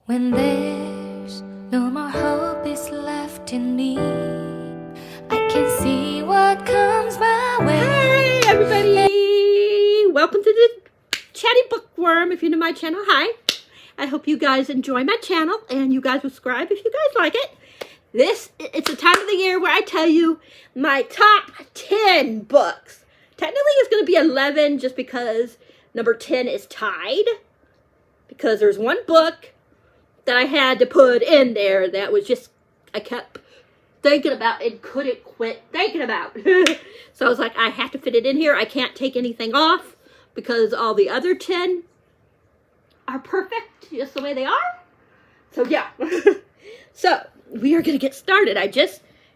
When there's no more hope is left in me, I can see what comes my way. Hey everybody! Welcome to the Chatty Bookworm. If you're new to my channel, hi. I hope you guys enjoy my channel and you guys subscribe if you guys like it. It's a time of the year where I tell you my top 10 books. Technically it's going to be 11 just because number 10 is tied. Because there's one book that I had to put in there that was just, I kept thinking about and couldn't quit thinking about. So I was like, I have to fit it in here. I can't take anything off because all the other 10 are perfect just the way they are. So yeah. So we are going to get started.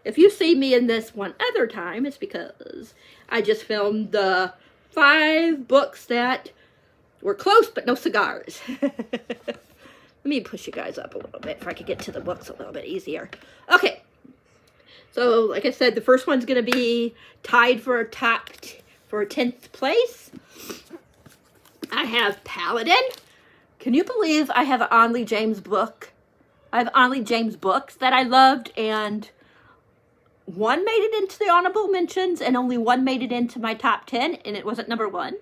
If you see me in this one other time, it's because I just filmed the 5 books that were close but no cigars. Let me push you guys up a little bit if I could get to the books a little bit easier. Okay. So, like I said, the first one's going to be tied for a 10th place. I have Paladin. Can you believe I have an Onley James book? I have Onley James books that I loved, and one made it into the honorable mentions, and only one made it into my top 10, and it wasn't number 1.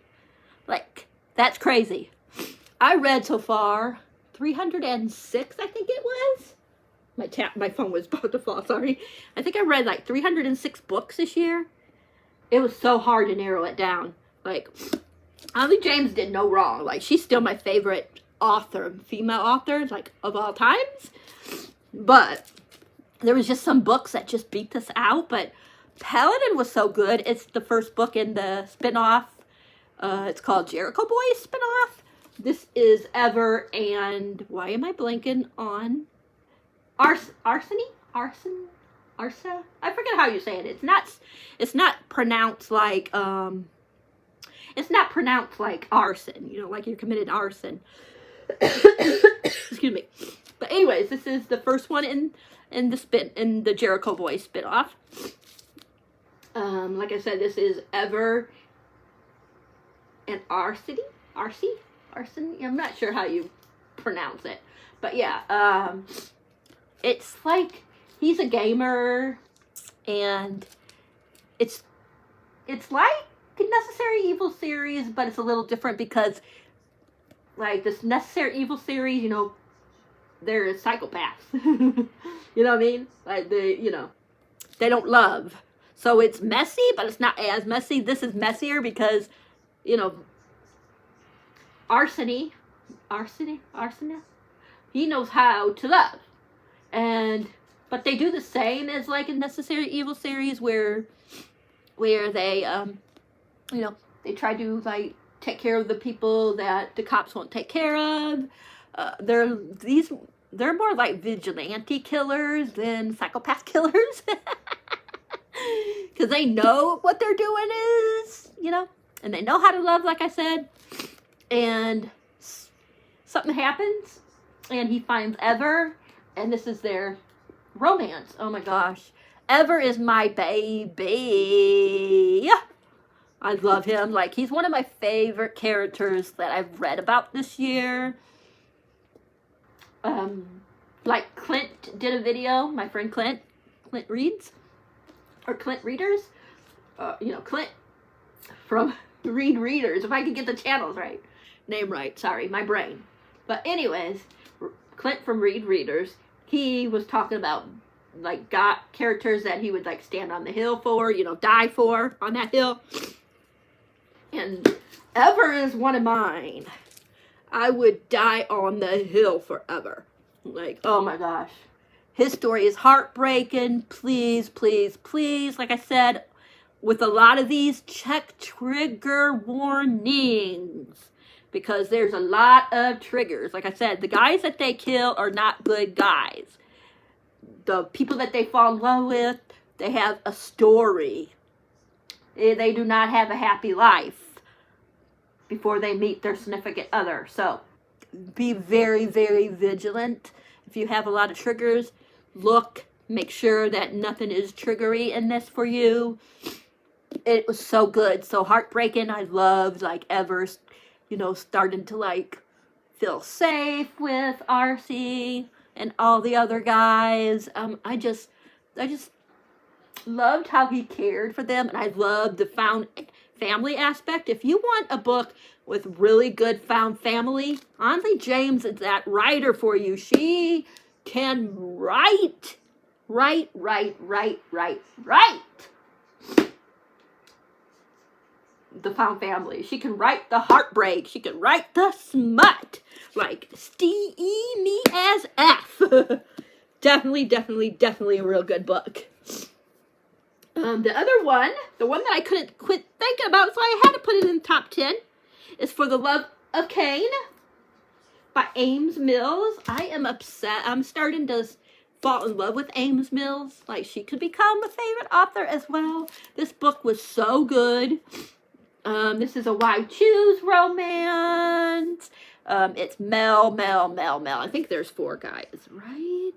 Like, that's crazy. I read so far 306, I think it was. My phone was about to fall, sorry. I think I read like 306 books this year. It was so hard to narrow it down. Like, Onley James did no wrong. Like, she's still my favorite author, female author, like, of all times. But there was just some books that just beat this out. But Paladin was so good. It's the first book in the spinoff. It's called Jericho Boys spinoff. This is Ever and why am I blanking on Arsa? I forget how you say it. It's not pronounced like arson, you know, like you committed arson. Excuse me. But anyways, this is the first one in the Jericho Boys spinoff. Like I said, this is Ever and Arson. I'm not sure how you pronounce it, but yeah, it's like he's a gamer, and it's like a Necessary Evil series, but it's a little different because, like, this Necessary Evil series, you know, they're psychopaths. You know what I mean? Like, they don't love, so it's messy, but it's not as messy. This is messier because, you know, Arsony, he knows how to love. But they do the same as like a Necessary Evil series where they, you know, they try to like take care of the people that the cops won't take care of. They're more like vigilante killers than psychopath killers. Because they know what they're doing is, you know, and they know how to love, like I said. And something happens, and he finds Ever, and this is their romance. Oh my gosh. Ever is my baby. I love him. Like, he's one of my favorite characters that I've read about this year. Like Clint did a video, my friend Clint Reads, or Clint Readers. You know, Clint from Read Readers, if I could get the channels right. Name right, sorry, my brain. But anyways, Clint from Read Readers, he was talking about like characters that he would like stand on the hill for, you know, die for on that hill. And Ever is one of mine. I would die on the hill forever. Like, oh my gosh. His story is heartbreaking. Please, please, please, like I said, with a lot of these, check trigger warnings. Because there's a lot of triggers. Like I said, the guys that they kill are not good guys. The people that they fall in love with, they have a story. They do not have a happy life before they meet their significant other. So, be very, very vigilant. If you have a lot of triggers, make sure that nothing is triggery in this for you. It was so good, so heartbreaking. I loved, like, Ever, you know, starting to, like, feel safe with Arcee and all the other guys. I just loved how he cared for them, and I loved the found family aspect. If you want a book with really good found family, Andley James is that writer for you. She can write. The found family. She can write the heartbreak. She can write the smut. Like steamy as F. Definitely a real good book. The other one, the one that I couldn't quit thinking about, so I had to put it in the top 10, is For the Love of Cain by Ames Mills. I am upset. I'm starting to fall in love with Ames Mills. Like, she could become a favorite author as well. This book was so good. This is a Why Choose romance. It's Mel. I think there's 4 guys, right?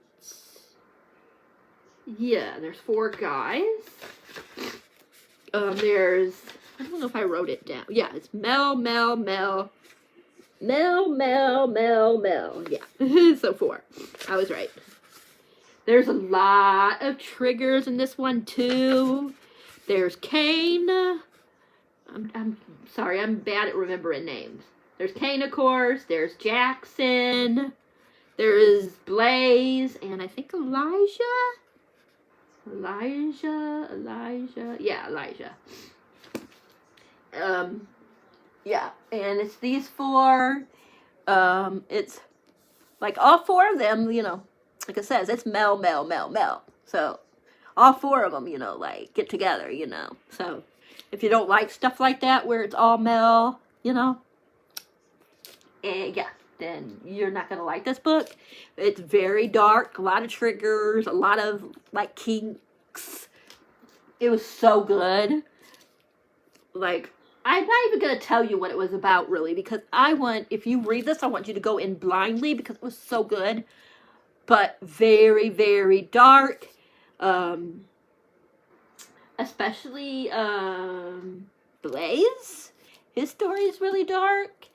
Yeah, there's 4 guys. There's, I don't know if I wrote it down. Yeah, it's Mel. Yeah, so 4. I was right. There's a lot of triggers in this one, too. There's Cain. I'm sorry, I'm bad at remembering names. There's Cain, of course. There's Jackson. There's Blaze. And I think Elijah. Yeah, Elijah. Yeah, and it's these 4. It's like all 4 of them, you know, like it says, it's Mel. So all 4 of them, you know, like get together, you know. So if you don't like stuff like that where it's all Mel, you know, yeah, then you're not going to like this book. It's very dark, a lot of triggers, a lot of, like, kinks. It was so good. Like, I'm not even going to tell you what it was about, really, because if you read this, I want you to go in blindly, because it was so good. But very dark. Especially, Blaze. His story is really dark.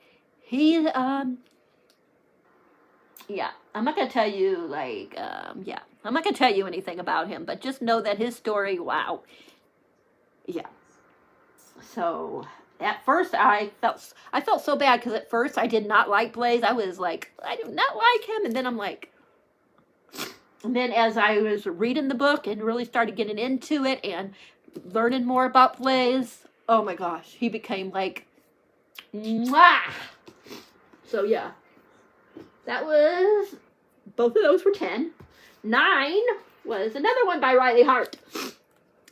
Yeah, I'm not going to tell you, like, yeah, I'm not going to tell you anything about him, but just know that his story, wow. Yeah. So, at first, I felt so bad, because at first, I did not like Blaze. I was like, I do not like him, and then I'm like, and then as I was reading the book and really started getting into it and learning more about Blaze, oh my gosh, he became like, mwah! So, yeah. That was, both of those were 10. 9 was another one by Riley Hart.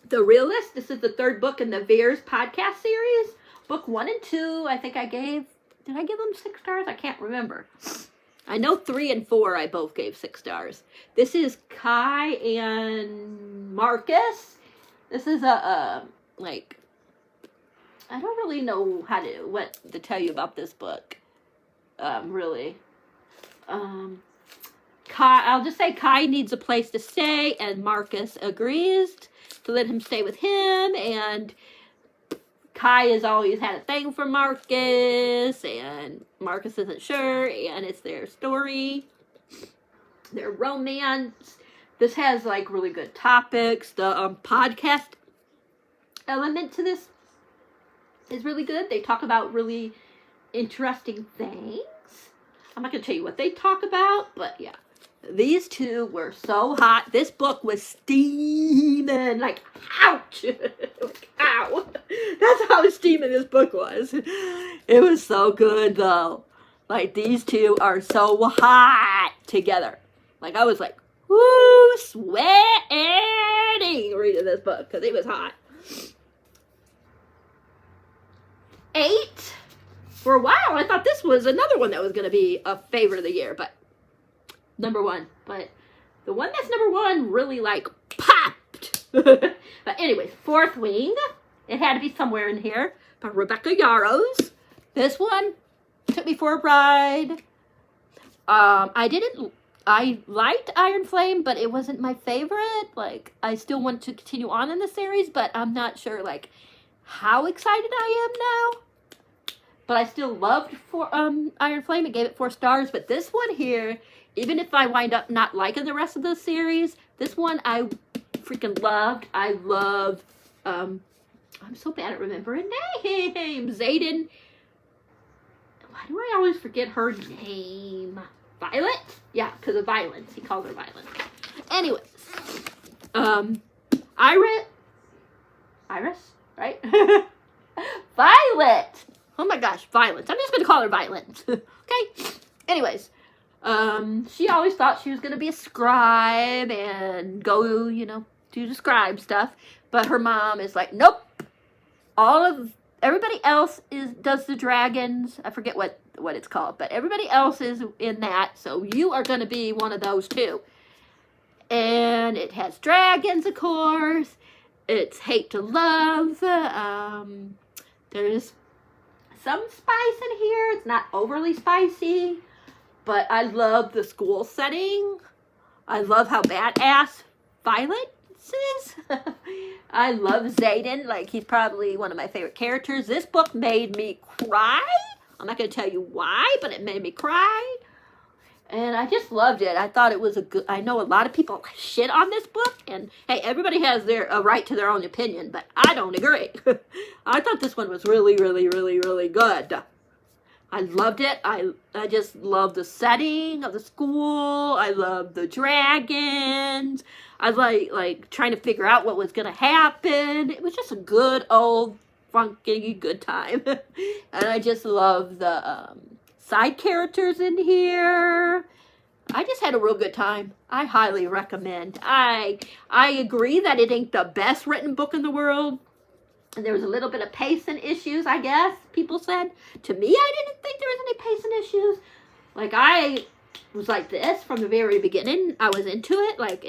The Realist. This is the 3rd book in the Veers podcast series. Book 1 and 2, I think did I give them 6 stars? I can't remember. I know 3 and 4 I both gave 6 stars. This is Kai and Marcus. This is like, I don't really know what to tell you about this book. Really. I'll just say Kai needs a place to stay, and Marcus agrees to let him stay with him, and Kai has always had a thing for Marcus, and Marcus isn't sure, and it's their story, their romance. This has, like, really good topics. The podcast element to this is really good. They talk about really interesting things. I'm not going to tell you what they talk about, but yeah. These 2 were so hot. This book was steaming. Like, ouch. Like, ow. That's how steaming this book was. It was so good, though. Like, these 2 are so hot together. Like, I was like, woo, sweating reading this book, because it was hot. 8. For a while, I thought this was another one that was going to be a favorite of the year, but number 1. But the one that's number 1 really, like, popped. But anyways, Fourth Wing. It had to be somewhere in here. By Rebecca Yarros. This one took me for a ride. I liked Iron Flame, but it wasn't my favorite. Like, I still want to continue on in the series, but I'm not sure, like, how excited I am now. but I still loved Iron Flame and gave it 4 stars. But this one here, even if I wind up not liking the rest of the series, this one I freaking loved. I love, I'm so bad at remembering names. Xaden. Why do I always forget her name? Violet? Yeah, because of violence. He called her Violet. Anyways, Iris, right? Violet. Oh my gosh, Violet. I'm just going to call her Violet. Okay? Anyways, she always thought she was going to be a scribe and go, you know, do the scribe stuff. But her mom is like, nope. Everybody else does the dragons. I forget what it's called, but everybody else is in that. So you are going to be one of those too. And it has dragons, of course. It's hate to love. There's some spice in here. It's not overly spicy, but I love the school setting. I love how badass Violet is. I love Xaden. Like, he's probably one of my favorite characters. This book made me cry. I'm not going to tell you why, but it made me cry. And I just loved it. I thought it was a good... I know a lot of people shit on this book. And, hey, everybody has a right to their own opinion. But I don't agree. I thought this one was really, really, really, really good. I loved it. I just loved the setting of the school. I loved the dragons. I like trying to figure out what was going to happen. It was just a good old funky good time. And I just love the side characters in here. I just had a real good time. I highly recommend. I agree that it ain't the best written book in the world. And there was a little bit of pacing issues, I guess, people said. To me, I didn't think there was any pacing issues. Like, I was like this from the very beginning. I was into it. Like,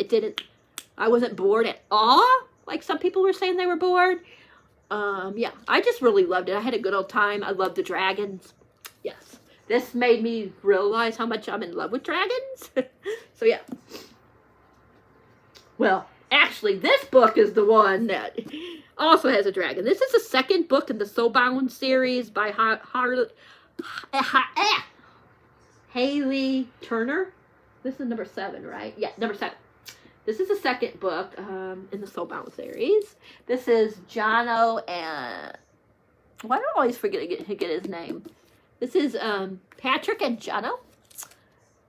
I wasn't bored at all. Like, some people were saying they were bored. Yeah, I just really loved it. I had a good old time. I loved the dragons. Yes. This made me realize how much I'm in love with dragons. So, yeah. Well, actually, this book is the one that also has a dragon. This is the second book in the Soulbound series by Haley Turner. This is number 7, right? Yeah, number 7. This is the second book in the Soulbound series. This is Jono and... Why do I always forget to get his name? This is Patrick and Jono.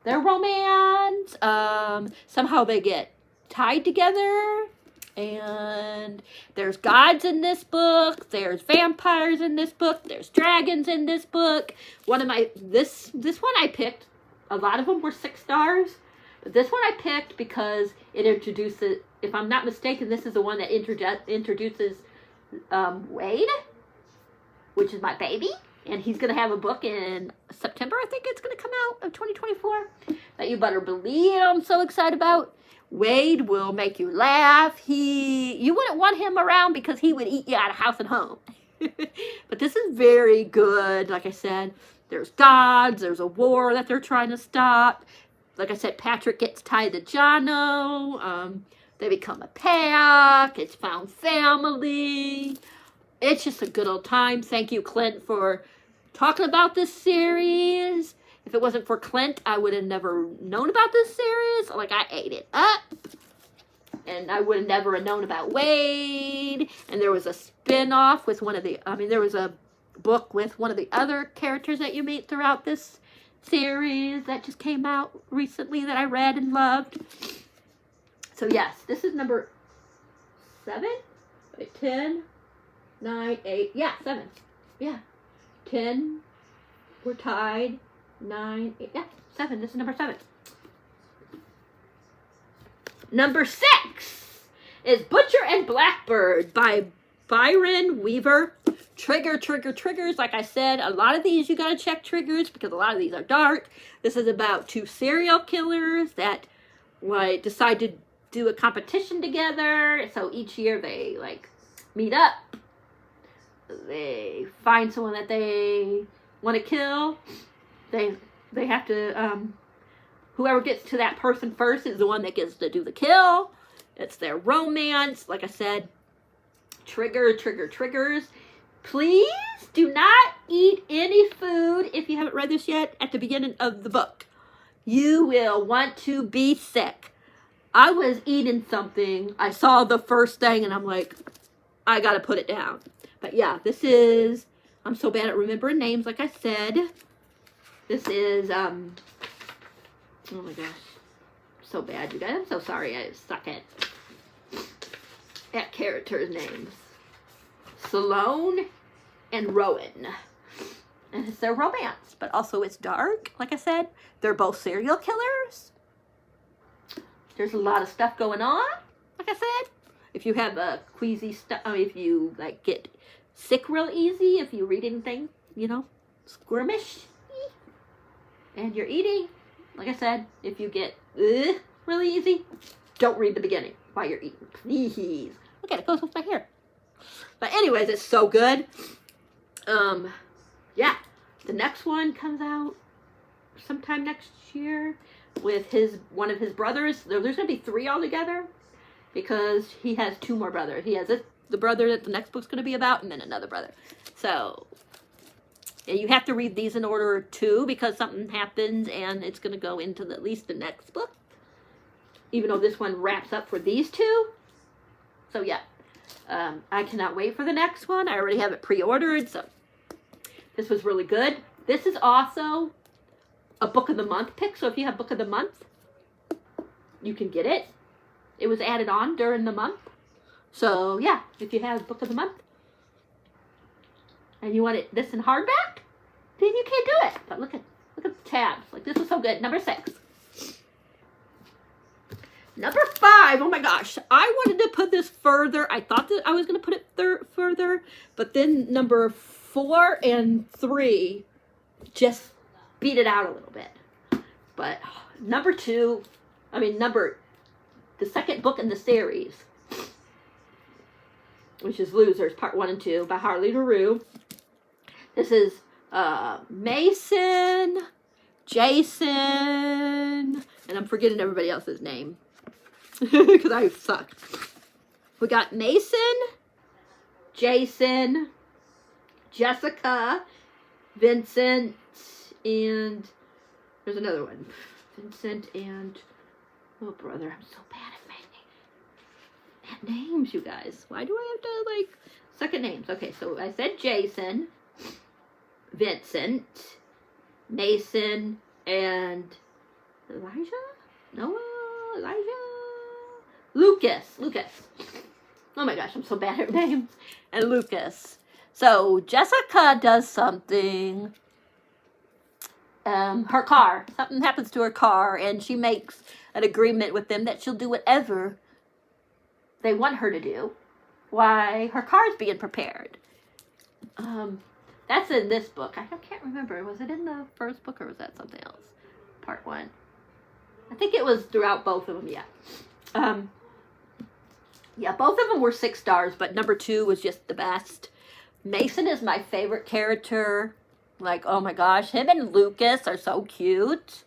Their romance. Somehow they get tied together. And there's gods in this book. There's vampires in this book. There's dragons in this book. This one I picked. A lot of them were 6 stars. But this one I picked because it introduces, if I'm not mistaken, this is the one that introduces Wade, which is my baby. And he's going to have a book in September, I think it's going to come out, of 2024. That you better believe I'm so excited about. Wade will make you laugh. You wouldn't want him around because he would eat you out of house and home. But this is very good. Like I said, there's gods. There's a war that they're trying to stop. Like I said, Patrick gets tied to Jono. They become a pack. It's found family. It's just a good old time. Thank you, Clint, for talking about this series. If it wasn't for Clint, I would have never known about this series. Like, I ate it up. And I would have never known about Wade. And there was a spin-off with there was a book with one of the other characters that you meet throughout this series that just came out recently that I read and loved. So, yes, this is number 7. Wait, 10, 9, 8. Yeah, 7. Yeah. 10. We're tied. 9, 8, yeah, 7. This is number 7. Number 6 is Butcher and Blackbird by Byron Weaver. Triggers. Like I said, a lot of these you gotta check triggers because a lot of these are dark. This is about 2 serial killers that decide to do a competition together. So each year they meet up. They find someone that they want to kill. They have to, whoever gets to that person first is the one that gets to do the kill. It's their romance. Like I said, triggers. Please do not eat any food, if you haven't read this yet, at the beginning of the book. You will want to be sick. I was eating something. I saw the first thing and I'm like, I gotta put it down. But yeah, this is, I'm so bad at remembering names, like I said. This is, oh my gosh. So bad, you guys. I'm so sorry. I suck at characters' names. Sloane and Rowan. And it's their romance, but also it's dark. Like I said, they're both serial killers. There's a lot of stuff going on. Like I said, if you have a queasy stuff, if you like get sick real easy, if you read anything, you know, squirmish, and you're eating, like I said, if you get really easy, don't read the beginning while you're eating, please. Look at it, goes with my hair. But anyways, it's so good. Yeah, the next one comes out sometime next year with one of his brothers. There's gonna be 3 altogether because he has 2 more brothers. He has the brother that the next book's gonna be about, and then another brother. So and you have to read these in order too, because something happens and it's gonna go into at least the next book. Even though this one wraps up for these 2. So yeah, I cannot wait for the next one. I already have it pre-ordered, so this was really good. This is also a book of the month pick, so if you have book of the month, you can get it. It was added on during the month. So yeah, if you have book of the month and you want this in hardback, then you can't do it. But look at the tabs. Like, this was so good. Number 6. Number 5, oh my gosh, I wanted to put this further. I thought that I was going to put it further, but then number 4 and 3 just beat it out a little bit. But number 2, the second book in the series, which is Losers, Part 1 and 2 by Harley LaRue. This is Mason, Jason, and I'm forgetting everybody else's name because I suck. We got Mason, Jason, Jessica, Vincent, and there's another one. Vincent and, oh brother, I'm so bad at names, you guys. Why do I have to, like, second names? Okay, so I said Jason, Vincent, Mason, and Lucas. Oh my gosh, I'm so bad at names. And Lucas. So Jessica does something. Her car. Something happens to her car, and she makes an agreement with them that she'll do whatever they want her to do. Why her car's being prepared. That's in this book. I can't remember. Was it in the first book or was that something else? Part 1. I think it was throughout both of them, yeah. Yeah, both of them were 6 stars, but number 2 was just the best. Mason is my favorite character. Like, oh my gosh, him and Lucas are so cute.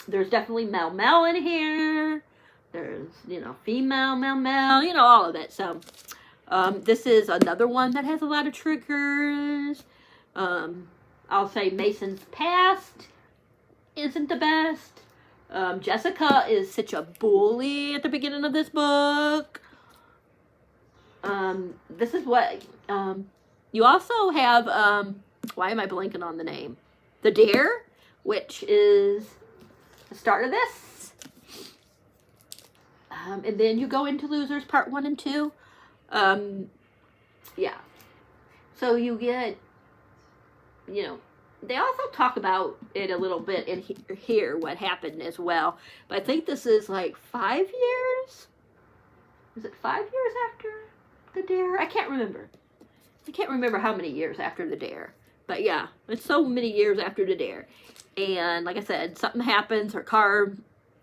There's definitely Mel in here. There's, female Mel, all of it. So, this is another one that has a lot of triggers. I'll say Mason's past isn't the best. Jessica is such a bully at the beginning of this book. This is what, you also have, why am I blanking on the name? The Dare, which is the start of this. And then you go into Losers Part 1 and 2. Yeah. So you get, they also talk about it a little bit in here, what happened as well. But I think this is like 5 years? Is it 5 years after The Dare? I can't remember. I can't remember how many years after The Dare. But yeah, it's so many years after The Dare. And like I said, something happens, her car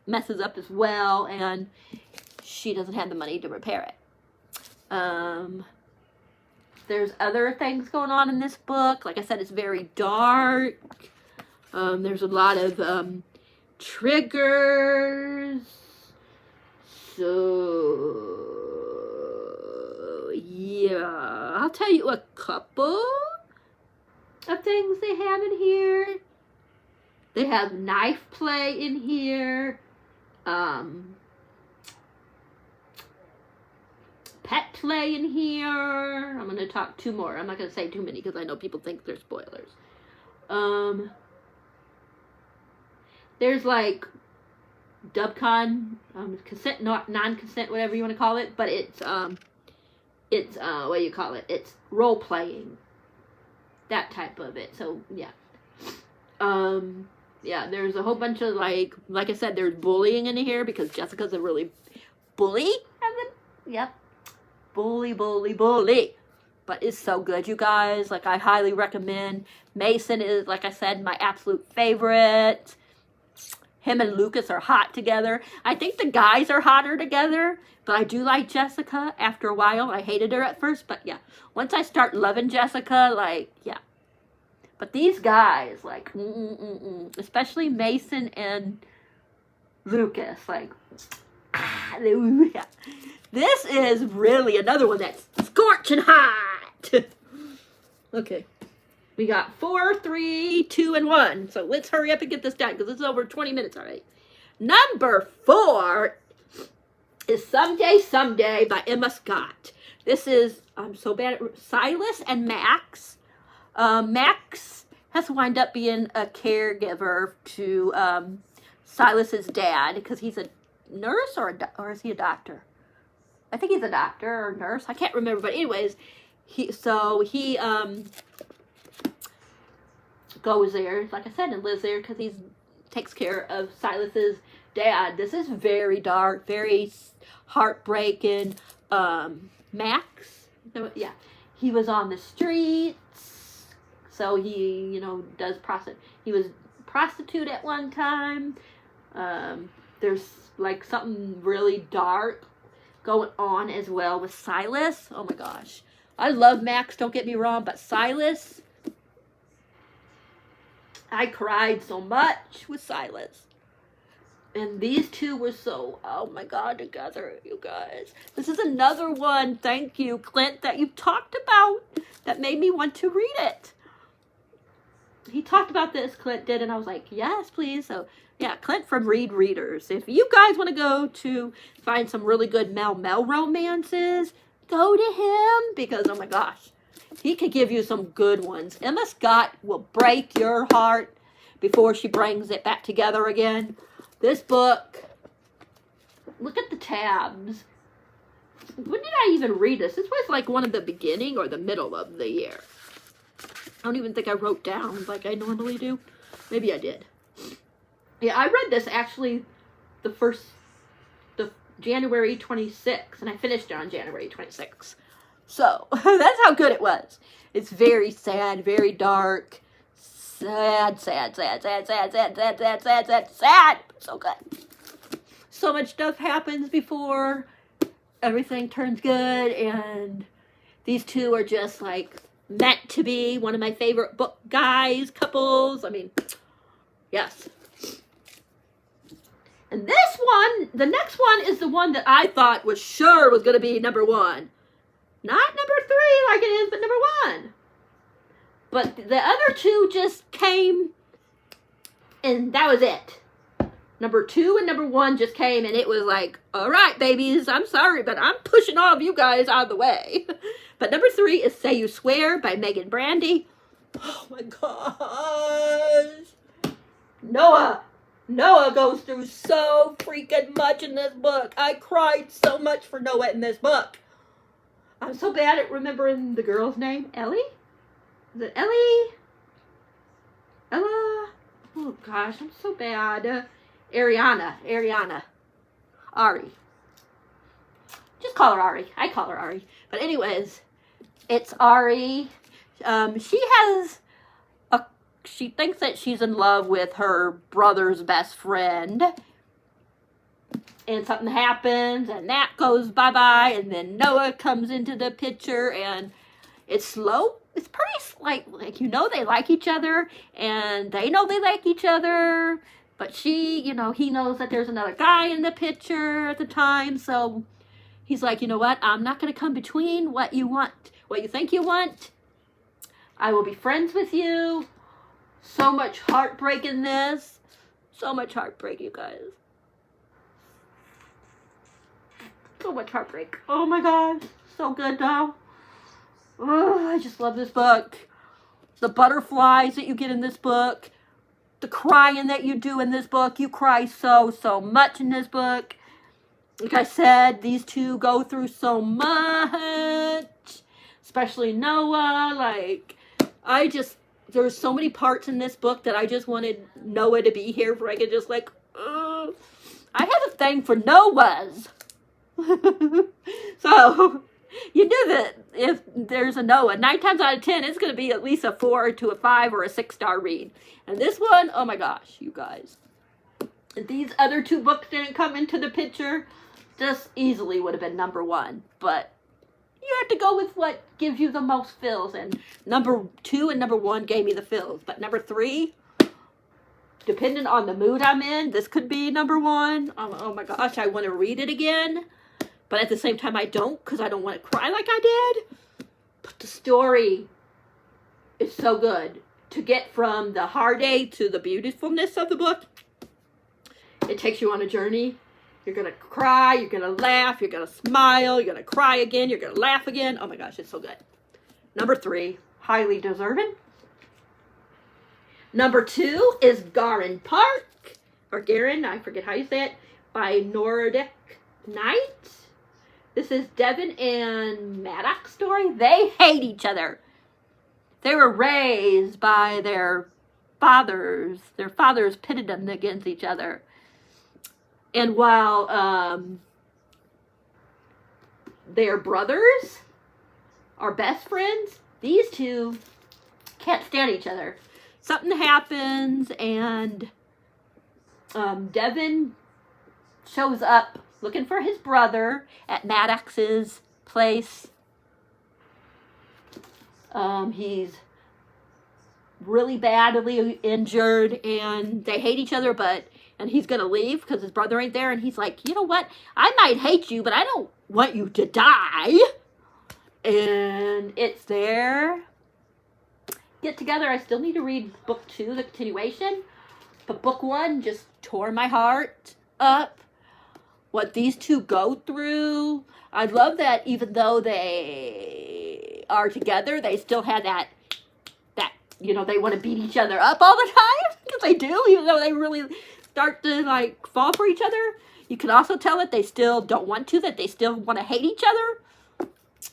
messes up as well, and she doesn't have the money to repair it. There's other things going on in this book. Like I said, it's very dark. There's a lot of triggers. So, yeah. I'll tell you a couple. of things they have in here. They have knife play in here. Pet play in here. I'm going to talk 2 more. I'm not going to say too many because I know people think they're spoilers. There's like Dubcon, consent, non-consent, whatever you want to call it, but it's what do you call it? It's role playing, that type of it. So yeah, yeah. There's a whole bunch of like I said, there's bullying in here because Jessica's a really bully. Yep, bully. But it's so good, you guys. Like, I highly recommend. Mason is, like I said, my absolute favorite. Him and Lucas are hot together. I think the guys are hotter together, but I do like Jessica after a while. I hated her at first, but yeah. Once I start loving Jessica, like, yeah. But these guys, like, especially Mason and Lucas, like, hallelujah. This is really another one that's scorching hot. Okay. We got 4, 3, 2, and 1. So let's hurry up and get this done because it's over 20 minutes already. Number 4 is Someday by Emma Scott. This is, I'm so bad at Silas and Max. Max has wound up being a caregiver to Silas's dad because he's a nurse or is he a doctor? I think he's a doctor or nurse. I can't remember. But anyways, he goes there, like I said, and lives there because he takes care of Silas's dad. This is very dark, very heartbreaking. Max, yeah, he was on the streets, so he, he was prostitute at one time. There's like something really dark going on as well with Silas. Oh my gosh, I love Max, don't get me wrong, but Silas, I cried so much with Silas. And these two were so, oh my God, together, you guys. This is another one, thank you, Clint, that you talked about that made me want to read it. He talked about this, Clint did, and I was like, yes, please. So, yeah, Clint from Read Readers. If you guys want to go to find some really good Mel romances, go to him because, oh my gosh, he could give you some good ones. Emma Scott will break your heart before she brings it back together again. This book, look at the tabs. When did I even read this? This was like one of the beginning or the middle of the year. I don't even think I wrote down like I normally do. Maybe I did. Yeah, I read this actually the January 26th, and I finished it on January 26th. So, that's how good it was. It's very sad, very dark. Sad. So good. So much stuff happens before everything turns good, and these two are just like meant to be. One of my favorite book couples. I mean, yes. And this one, the next one is the one that I thought was going to be number 1. Not number 3 like it is, but number 1. But the other 2 just came, and that was it. Number 2 and number 1 just came, and it was like, all right, babies, I'm sorry, but I'm pushing all of you guys out of the way. But number 3 is Say You Swear by Megan Brandy. Oh my gosh. Noah goes through so freaking much in this book. I cried so much for Noah in this book. I'm so bad at remembering the girl's name. Ellie? Is it Ellie? Ella? Oh gosh, I'm so bad. Ariana. Ari. Just call her Ari. I call her Ari. But anyways, it's Ari. She thinks that she's in love with her brother's best friend. And something happens, and that goes bye-bye, and then Noah comes into the picture, and it's slow. It's pretty, like they like each other, and they know they like each other, but she, he knows that there's another guy in the picture at the time, so he's like, you know what, I'm not going to come between what you want, what you think you want, I will be friends with you. So much heartbreak in this. So much heartbreak, you guys. So much heartbreak. Oh my God. So good though. Oh, I just love this book. The butterflies that you get in this book. The crying that you do in this book. You cry so much in this book. Like I said, these two go through so much. Especially Noah. Like, there's so many parts in this book that I just wanted Noah to be here for I could just like, I have a thing for Noahs. So, you knew that if there's a Noah, 9 times out of 10, it's going to be at least a 4 to a 5 or a 6-star read. And this one, oh my gosh, you guys. If these other 2 books didn't come into the picture, this easily would have been number 1. But you have to go with what gives you the most feels. And number 2 and number 1 gave me the feels. But number 3, depending on the mood I'm in, this could be number 1. Oh my gosh, I want to read it again. But at the same time, I don't, because I don't want to cry like I did. But the story is so good. To get from the heartache to the beautifulness of the book, it takes you on a journey. You're going to cry, you're going to laugh, you're going to smile, you're going to cry again, you're going to laugh again. Oh my gosh, it's so good. Number 3, Highly Deserving. Number 2 is Garin Park, or Garin, I forget how you say it, by Nordic Knight. This is Devon and Maddox's story. They hate each other. They were raised by their fathers. Their fathers pitted them against each other. And while their brothers are best friends, these two can't stand each other. Something happens and Devon shows up looking for his brother at Maddox's place. He's really badly injured and they hate each other, and he's going to leave because his brother ain't there. And he's like, you know what? I might hate you, but I don't want you to die. And it's their get together. I still need to read book 2, the continuation. But book 1 just tore my heart up. What these two go through. I love that even though they are together, they still have that, you know, they want to beat each other up all the time. Because they do, even though they really start to, like, fall for each other. You can also tell that they still don't want to, that they still want to hate each other.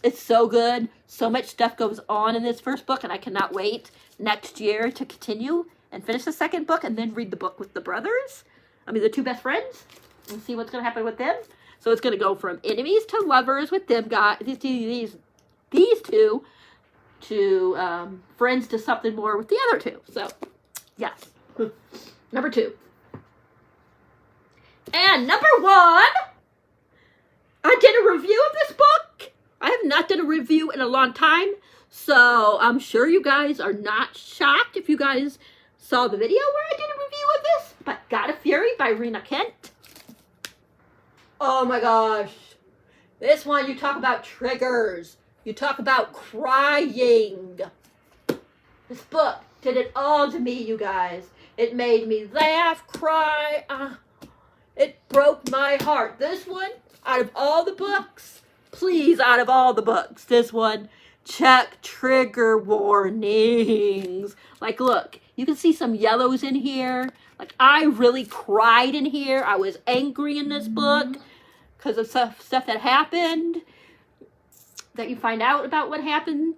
It's so good. So much stuff goes on in this first book, and I cannot wait next year to continue and finish the second book and then read the book with the brothers. I mean, the 2 best friends. And see what's going to happen with them. So it's going to go from enemies to lovers with them guys, these 2, to friends to something more with the other 2. So, yes. Number 2. And number 1, I did a review of this book. I have not done a review in a long time. So I'm sure you guys are not shocked if you guys saw the video where I did a review of this. But God of Fury by Rena Kent. Oh my gosh. This one, you talk about triggers. You talk about crying. This book did it all to me, you guys. It made me laugh, cry. It broke my heart. This one, out of all the books, please, out of all the books, this one, check trigger warnings. Like, look, you can see some yellows in here. Like, I really cried in here. I was angry in this book because of stuff that happened, that you find out about what happened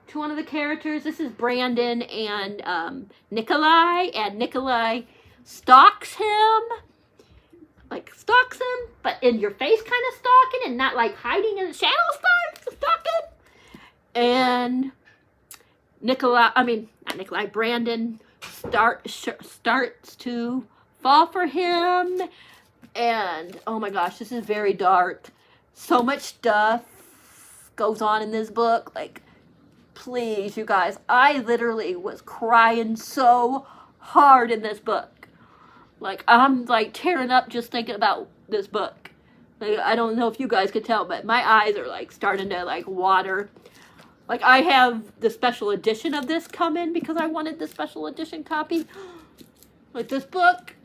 to one of the characters. This is Brandon and Nikolai, and Nikolai stalks him, but in your face kind of stalking, and not like hiding in the shadows stalking. And Brandon starts to fall for him. And oh my gosh, this is very dark. So much stuff goes on in this book. Like, please, you guys, I literally was crying so hard in this book. Like, I'm like tearing up just thinking about this book. Like, I don't know if you guys could tell, but my eyes are like starting to like water. Like, I have the special edition of this come in because I wanted the special edition copy. Like, this book,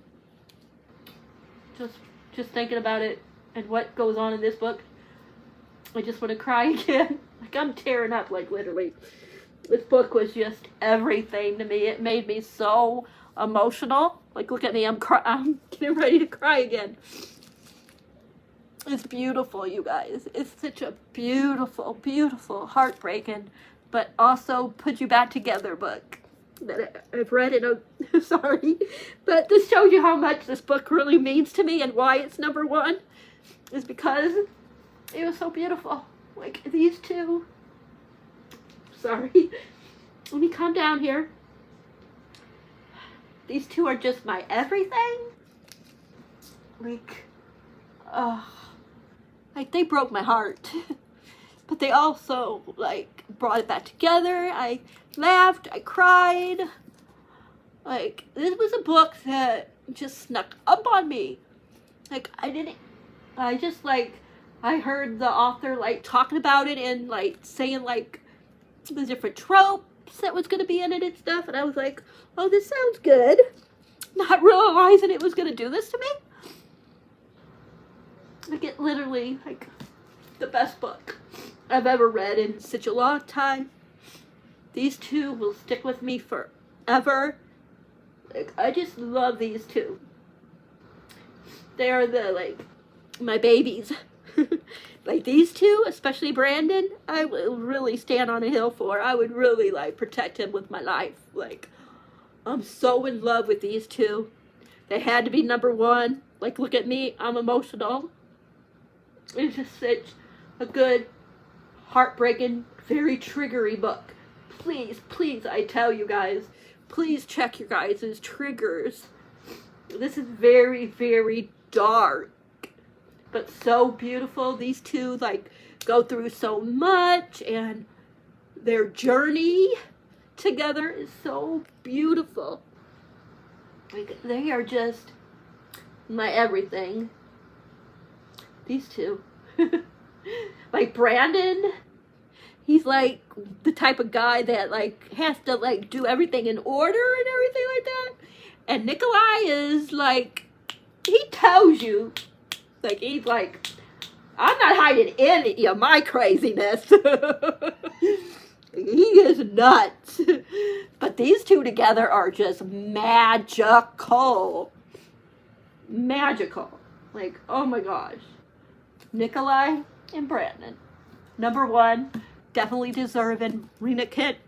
just thinking about it and what goes on in this book, I just want to cry again. Like, I'm tearing up, like, literally. This book was just everything to me. It made me so emotional. Like, look at me, I'm getting ready to cry again. It's beautiful, you guys. It's such a beautiful, beautiful, heartbreaking, but also put you back together book that I've read in a, sorry, but this shows you how much this book really means to me and why it's number one, is because it was so beautiful. Like, these two, sorry, let me calm down here. These two are just my everything. Like, they broke my heart, but they also, like, brought it back together. I laughed, I cried. Like, this was a book that just snuck up on me. Like, I heard the author, like, talking about it and, like, saying, like, the different tropes that was going to be in it and stuff, and I was like, oh, this sounds good. Not realizing it was going to do this to me. Like, it literally, like, the best book I've ever read in such a long time. These two will stick with me forever. Like, I just love these two. They are my babies. Like, these two, especially Brandon, I will really stand on a hill for. I would really, like, protect him with my life. Like, I'm so in love with these two. They had to be number one. Like, look at me, I'm emotional. It's just such a good, heartbreaking, very triggery book. Please, please, I tell you guys, please check your guys' triggers. This is very, very dark, but so beautiful. These two, like, go through so much, and their journey together is so beautiful. Like, they are just my everything. These two. Like, Brandon, he's like the type of guy that, like, has to, like, do everything in order and everything like that. And Nikolai is like, he tells you, like, he's like, I'm not hiding any of my craziness. He is nuts. But these two together are just magical. Magical. Like, oh my gosh. Nikolai and Brandon. Number one, definitely deserving. Rena Kent,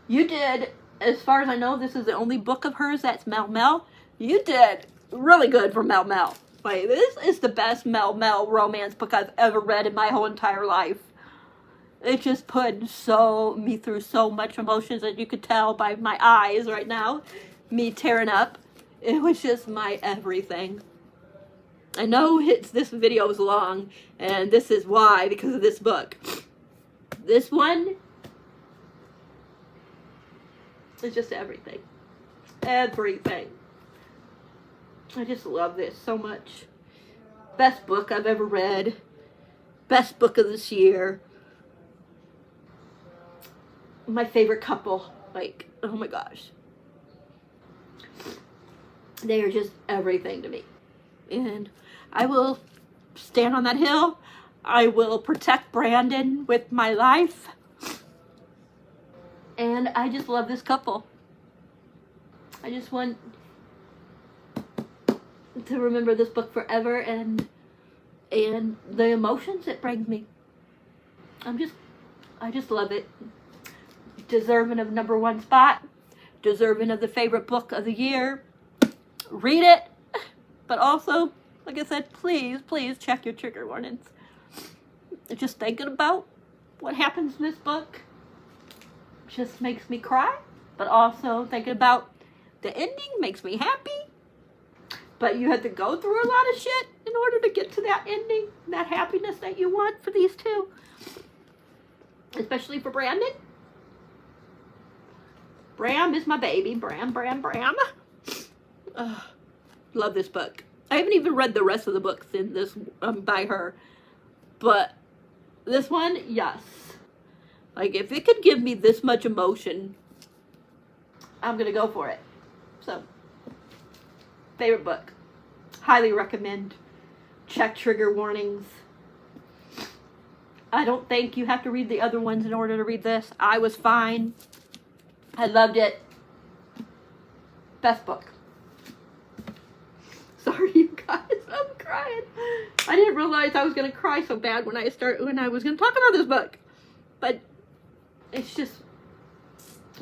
you did, as far as I know, this is the only book of hers that's Mel Mel. You did really good for Mel Mel. Like, this is the best Mel Mel romance book I've ever read in my whole entire life. It just put me through so much emotions, as you could tell by my eyes right now. Me tearing up. It was just my everything. I know this video is long, and this is why, because of this book. This one is just everything. Everything. I just love this so much. Best book I've ever read. Best book of this year. My favorite couple. Like, oh my gosh. They are just everything to me. And I will stand on that hill. I will protect Brandon with my life. And I just love this couple. I just want to remember this book forever, and the emotions it brings me. I just love it. Deserving of number one spot. Deserving of the favorite book of the year. Read it. But also, like I said, please, please check your trigger warnings. Just thinking about what happens in this book just makes me cry. But also thinking about the ending makes me happy. But you had to go through a lot of shit in order to get to that ending, that happiness that you want for these two. Especially for Brandon. Bram is my baby. Bram. Love this book. I haven't even read the rest of the books in this by her. But this one, yes. Like, if it could give me this much emotion, I'm going to go for it. So, favorite book. Highly recommend. Check trigger warnings. I don't think you have to read the other ones in order to read this. I was fine. I loved it. Best book. Sorry, you guys. I'm crying. I didn't realize I was going to cry so bad when I was going to talk about this book. But it's just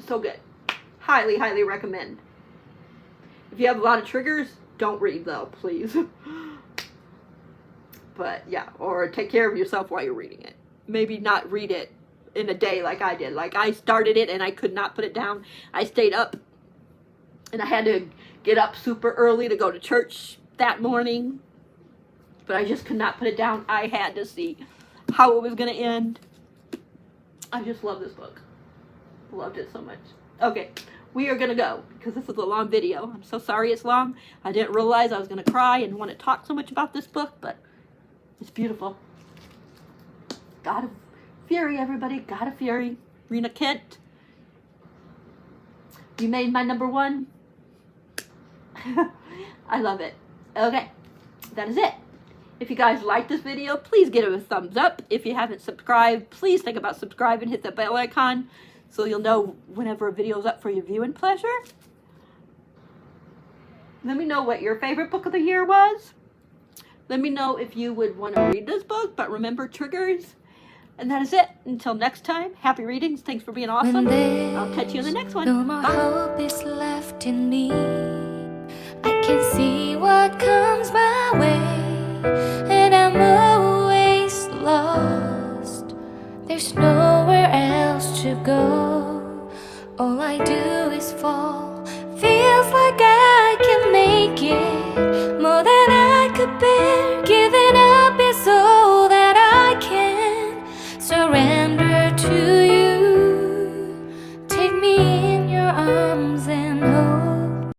so good. Highly, highly recommend. If you have a lot of triggers, don't read though, please. But yeah, or take care of yourself while you're reading it. Maybe not read it in a day like I did. Like, I started it and I could not put it down. I stayed up and I had to get up super early to go to church that morning. But I just could not put it down. I had to see how it was going to end. I just love this book. Loved it so much. Okay, we are going to go because this is a long video. I'm so sorry it's long. I didn't realize I was going to cry and want to talk so much about this book, but it's beautiful. God of Fury, everybody. God of Fury. Rena Kent. You made my number one. I love it. Okay, that is it. If you guys like this video, please give it a thumbs up. If you haven't subscribed, please think about subscribing. Hit the bell icon so you'll know whenever a video is up for your viewing pleasure. Let me know what your favorite book of the year was. Let me know if you would want to read this book, but remember triggers. And that is it. Until next time, happy readings. Thanks for being awesome. I'll catch you in the next one. No more Bye. hope is left in me. I can see what comes my way, and I'm always lost. There's nowhere else to go. All I do is fall. Feels like I can make it more than I could bear. Giving up is all that I can surrender to you. Take me in your arms and